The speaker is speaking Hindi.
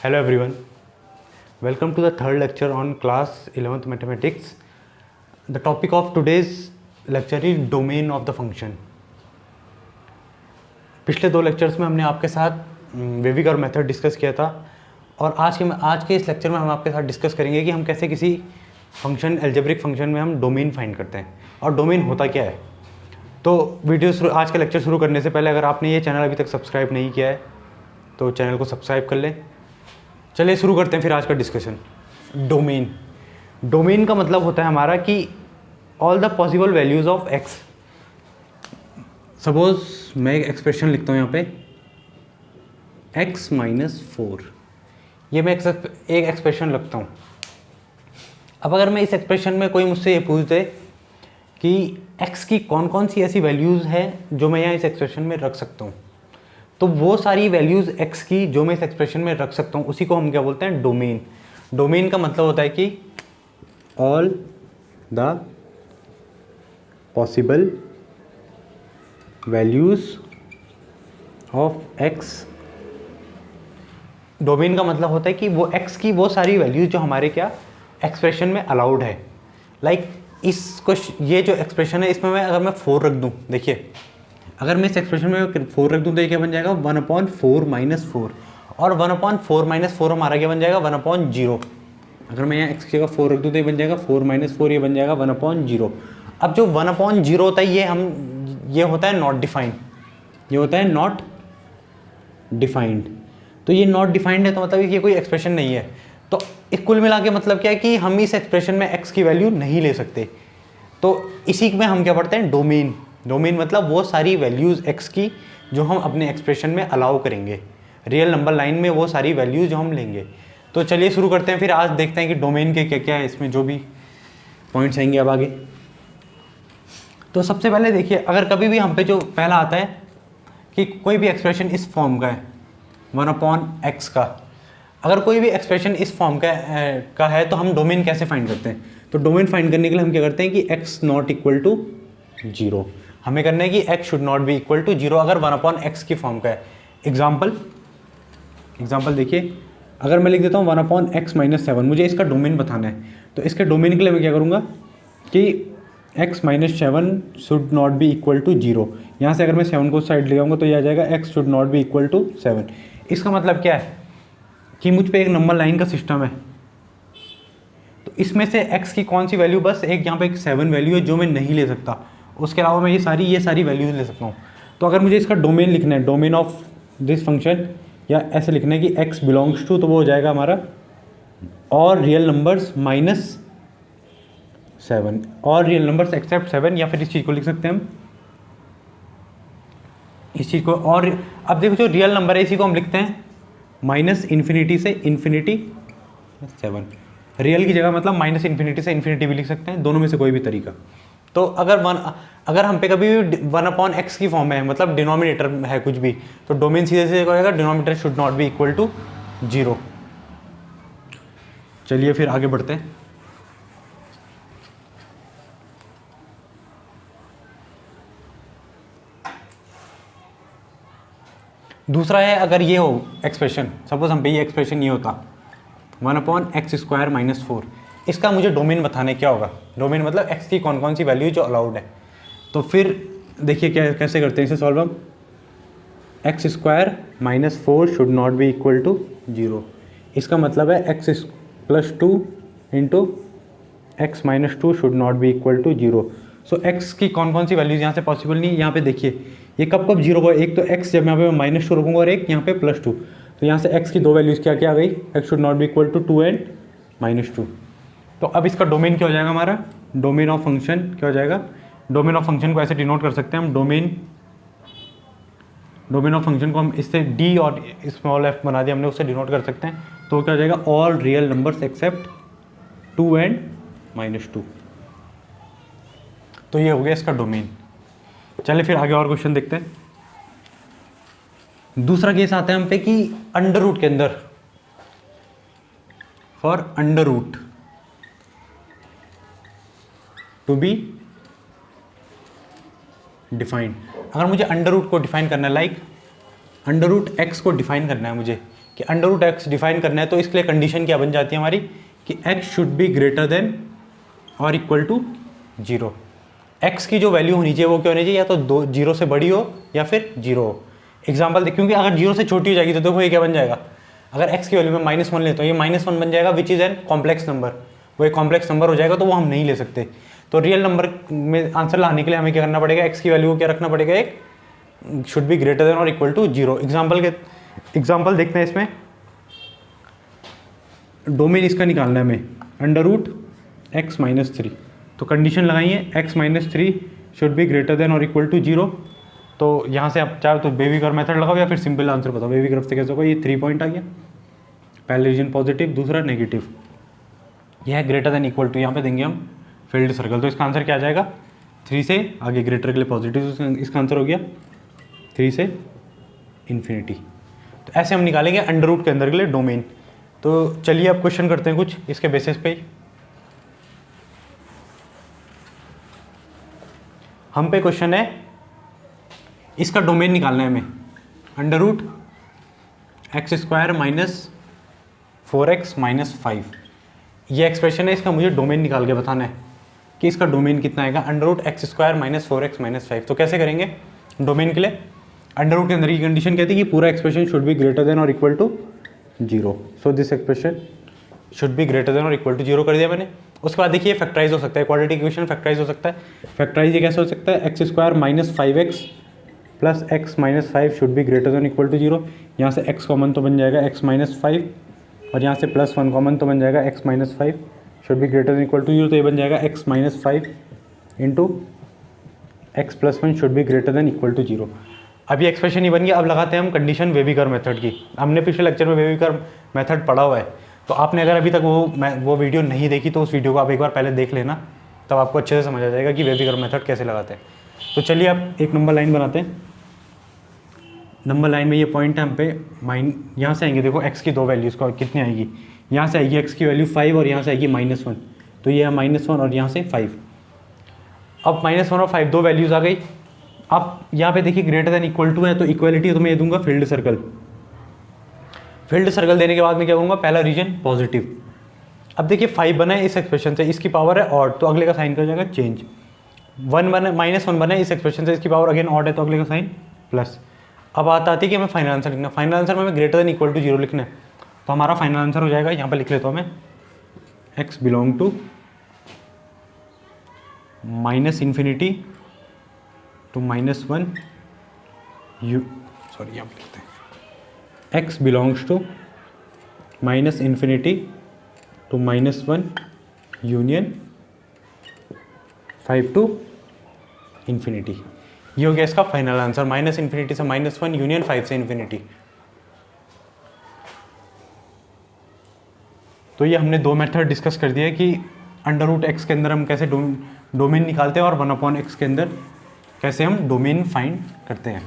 Hello everyone, welcome to the third lecture on class 11th mathematics. The topic of today's lecture is domain of the function. पिछले दो लेक्चर्स में हमने आपके साथ वेविगर मेथड डिस्कस किया था और आज के इस लेक्चर में हम आपके साथ डिस्कस करेंगे कि हम कैसे किसी फंक्शन एल्जेब्रिक फंक्शन में हम डोमेन फाइंड करते हैं और डोमेन होता क्या है। तो आज का लेक्चर शुरू करने से पहले अगर आपने ये चैनल अभी तक सब्सक्राइब नहीं किया है तो चैनल को सब्सक्राइब कर लें। चलिए शुरू करते हैं फिर आज का डिस्कशन। डोमेन का मतलब होता है हमारा कि all the possible values of x. Suppose मैं एक एक्सप्रेशन लिखता हूँ यहाँ पे x-4, ये मैं एक एक्सप्रेशन रखता हूँ। अब अगर मैं इस एक्सप्रेशन में कोई मुझसे ये पूछ दे कि x की कौन कौन सी ऐसी वैल्यूज़ हैं जो मैं यहाँ इस एक्सप्रेशन में रख सकता हूँ, तो वो सारी वैल्यूज़ x की जो मैं इस एक्सप्रेशन में रख सकता हूँ उसी को हम क्या बोलते हैं, डोमेन। डोमेन का मतलब होता है कि all the possible values of x। Domain का मतलब होता है कि वो x की वो सारी वैल्यूज़ जो हमारे क्या एक्सप्रेशन में अलाउड है। लाइक इसको ये जो एक्सप्रेशन है इसमें अगर मैं 4 रख दूँ, देखिए अगर मैं इस एक्सप्रेशन में 4 रख दूँ तो ये क्या बन जाएगा 1/4 - 4 और 1/4 - 4 हमारा क्या बन जाएगा 1/0। अगर मैं यहाँ x की जगह 4 रख दूँ तो ये बन जाएगा 4 - 4, ये बन जाएगा 1/0। अब जो 1/0 होता है ये होता है नॉट डिफाइंड, ये होता है नॉट डिफाइंड। तो ये नॉट डिफाइंड है तो मतलब ये कोई एक्सप्रेशन नहीं है। तो इस कुल मिला के मतलब क्या है कि हम इस एक्सप्रेशन में x की वैल्यू नहीं ले सकते। तो इसी में हम क्या पढ़ते हैं, डोमेन। डोमेन मतलब वो सारी वैल्यूज़ x की जो हम अपने एक्सप्रेशन में अलाउ करेंगे, रियल नंबर लाइन में वो सारी वैल्यूज़ जो हम लेंगे। तो चलिए शुरू करते हैं, फिर आज देखते हैं कि डोमेन के क्या क्या है, इसमें जो भी पॉइंट्स आएंगे अब आगे। तो सबसे पहले देखिए, अगर कभी भी हम पे जो पहला आता है कि कोई भी एक्सप्रेशन इस फॉर्म का है 1/x का, अगर कोई भी एक्सप्रेशन इस फॉर्म का है तो हम डोमेन कैसे फाइंड करते हैं। तो डोमेन फाइंड करने के लिए हम क्या करते हैं कि x नॉट इक्वल टू 0, हमें करना है कि x should not be equal to 0 अगर 1/x की फॉर्म का है। एग्जाम्पल देखिए, अगर मैं लिख देता हूँ 1/x - 7, मुझे इसका डोमेन बताना है। तो इसके डोमेन के लिए मैं क्या करूँगा कि x - 7 should not be equal to 0। यहाँ से अगर मैं 7 को साइड ले आऊँगा तो यह आ जाएगा x should not be equal to 7। इसका मतलब क्या है कि मुझ पे एक नंबर लाइन का सिस्टम है, तो इसमें से x की कौन सी वैल्यू, बस एक यहाँ पे एक 7 वैल्यू है जो मैं नहीं ले सकता, उसके अलावा मैं ये सारी वैल्यूज ले सकता हूँ। तो अगर मुझे इसका डोमेन लिखना है, डोमेन ऑफ दिस फंक्शन, या ऐसे लिखना है कि x बिलोंग्स टू, तो वो हो जाएगा हमारा और रियल नंबर्स -7 और रियल नंबर्स एक्सेप्ट 7, या फिर इस चीज़ को लिख सकते हैं हम इस चीज़ को। और अब देखो जो रियल नंबर है इसी को हम लिखते हैं -∞ से ∞ 7। रियल की जगह मतलब -∞ से ∞ भी लिख सकते हैं, दोनों में से कोई भी तरीका। तो अगर हम पे कभी भी 1/x की फॉर्म है, मतलब डिनोमिनेटर है कुछ भी, तो डोमेन सीधे से होगा denominator should not be equal to 0। चलिए फिर आगे बढ़ते हैं। दूसरा है, अगर ये हो एक्सप्रेशन, सपोज हम पे ये एक्सप्रेशन ये होता 1/x² - 4, इसका मुझे डोमेन बताने क्या होगा। डोमेन मतलब x की कौन कौन सी वैल्यू जो अलाउड है। तो फिर देखिए कैसे करते हैं इसे सॉल्व हम। x² - 4 should not be equal to 0। इसका मतलब है x + 2 into x - 2 should not be equal to 0। So x की कौन कौन सी वैल्यूज यहाँ से पॉसिबल नहीं। यहाँ पे देखिए ये कब 0 होगा, एक तो x जब यहाँ पे मैं -2 रखूँगा और एक यहाँ पे +2, तो यहाँ से x की दो वैल्यूज़ क्या क्या आ गई, x should not be equal to 2 and -2। तो अब इसका डोमेन क्या हो जाएगा, हमारा डोमेन ऑफ फंक्शन क्या हो जाएगा। डोमेन ऑफ फंक्शन को ऐसे डिनोट कर सकते हैं हम, डोमेन ऑफ फंक्शन को हम इससे d और स्मॉल f बना दिया हमने, उससे डिनोट कर सकते हैं। तो क्या हो जाएगा, all real numbers accept 2 and -2। तो ये हो गया इसका डोमेन। चलिए फिर आगे और क्वेश्चन देखते हैं। दूसरा केस आता है हम पे कि अंडर रूट के अंदर, for under root to be defined. अगर मुझे अंडर रूट को डिफाइन करना है, लाइक अंडर रूट x को डिफाइन करना है मुझे कि अंडर रूट एक्स डिफाइन करना है तो इसके लिए कंडीशन क्या बन जाती है हमारी कि x should be greater than और इक्वल टू 0। एक्स की जो वैल्यू होनी चाहिए वो क्या होनी चाहिए, या तो 0 से बड़ी हो या फिर 0 हो। एग्जाम्पल देख, क्योंकि अगर 0 से छोटी हो जाएगी तो देखो ये क्या बन जाएगा, अगर x की वैल्यू में -1 लेता हूँ ये -1 बन जाएगा which is an complex number, वो एक कॉम्प्लेक्स नंबर हो जाएगा तो वो हम नहीं ले सकते। तो रियल नंबर में आंसर लाने के लिए हमें क्या करना पड़ेगा, x की वैल्यू को क्या रखना पड़ेगा, एक शुड बी ग्रेटर देन और इक्वल टू 0। एग्जाम्पल देखते हैं इसमें, डोमेन इसका निकालना है हमें अंडर रूट x -3, तो कंडीशन लगाइए x -3 should be greater than और इक्वल टू 0। तो यहाँ से आप चाहे तो बेबी कर्व मेथड लगाओ या फिर सिंपल आंसर बताओ। बेबी कर्व से कैसे होगा, ये 3 पॉइंट आ गया, पहले रीजन पॉजिटिव दूसरा नेगेटिव, यह है ग्रेटर देन इक्वल टू, यहाँ पे देंगे हम फील्ड सर्कल, तो इसका आंसर क्या आ जाएगा 3 से आगे ग्रेटर के लिए पॉजिटिव, इसका आंसर हो गया 3 से इन्फिनिटी। तो ऐसे हम निकालेंगे अंडर रूट के अंदर के लिए डोमेन। तो चलिए अब क्वेश्चन करते हैं कुछ इसके बेसिस पे। हम पे क्वेश्चन है, इसका डोमेन निकालना है हमें अंडर रूट x² - 4x - 5, ये एक्सप्रेशन है, इसका मुझे डोमेन निकाल के बताना है कि इसका डोमेन कितना आएगा, अंडर रूट x² - 4x - 5। तो कैसे करेंगे डोमेन के लिए, अंडर रूट के अंदर की कंडीशन कहती है कि पूरा expression should be greater than और equal to 0। So this expression should be greater than और इक्वल टू 0 कर दिया मैंने। उसके बाद देखिए फैक्टराइज हो सकता है, क्वाड्रेटिक इक्वेशन फैक्टराइज हो सकता है। फैक्टराइज ये कैसे हो सकता है, x² - 5x plus x - 5 should be greater than equal to 0। यहाँ से x कॉमन तो बन जाएगा x - 5 और यहाँ से +1 कॉमन तो बन जाएगा x - 5 should be greater than equal to 0। तो ये बन जाएगा x - 5 into x + 1 should be greater than equal to 0। अब ये एक्सप्रेशन ही बन गया। अब लगाते हैं हम कंडीशन वेवी कर्व मेथड की। हमने पिछले लेक्चर में वेवी कर्व मेथड पढ़ा हुआ है, तो आपने अगर अभी तक वो वीडियो नहीं देखी तो उस वीडियो को आप एक बार पहले देख लेना, तब आपको अच्छे से समझ आ जाएगा कि वेवी कर्व मेथड कैसे लगाते हैं। तो चलिए अब एक नंबर लाइन बनाते हैं। नंबर लाइन में ये पॉइंट है हम पे यहाँ से आएंगे, देखो x की 2 वैल्यूज़ को कितनी आएगी, यहाँ से आएगी x की वैल्यू 5 और यहाँ से आएगी -1, तो ये है -1 और यहाँ से 5। अब -1 और 5 2 वैल्यूज़ आ गई। अब यहाँ पे देखिए ग्रेटर देन इक्वल टू है तो इक्वलिटी तो मैं ये दूंगा फील्ड सर्कल। फील्ड सर्कल देने के बाद मैं क्या करूँगा, पहला रीजन पॉजिटिव। अब देखिए 5 बना है इस एक्सप्रेशन से, इसकी पावर है ऑड, तो अगले का साइन कर जाएगा चेंज। 1 बना -1 बना है इस एक्सप्रेशन से, इसकी पावर अगेन ऑड है, तो अगले का साइन प्लस। अब आती है कि हमें फाइनल आंसर लिखना, फाइनल आंसर में हमें ग्रेटर देन इक्वल टू 0 लिखना है। तो हमारा फाइनल आंसर हो जाएगा, यहाँ पर लिख लेता हूँ मैं, x belong to -∞ to -1 u, sorry यहाँ लिखते हैं x belongs to -∞ to -1 union 5 to ∞। ये हो गया इसका फाइनल आंसर, -∞ से -1 यूनियन 5 से ∞। तो ये हमने 2 मेथड डिस्कस कर दिया कि अंडर रूट x के अंदर हम कैसे डोमेन निकालते हैं और 1/x के अंदर कैसे हम डोमेन फाइंड करते हैं।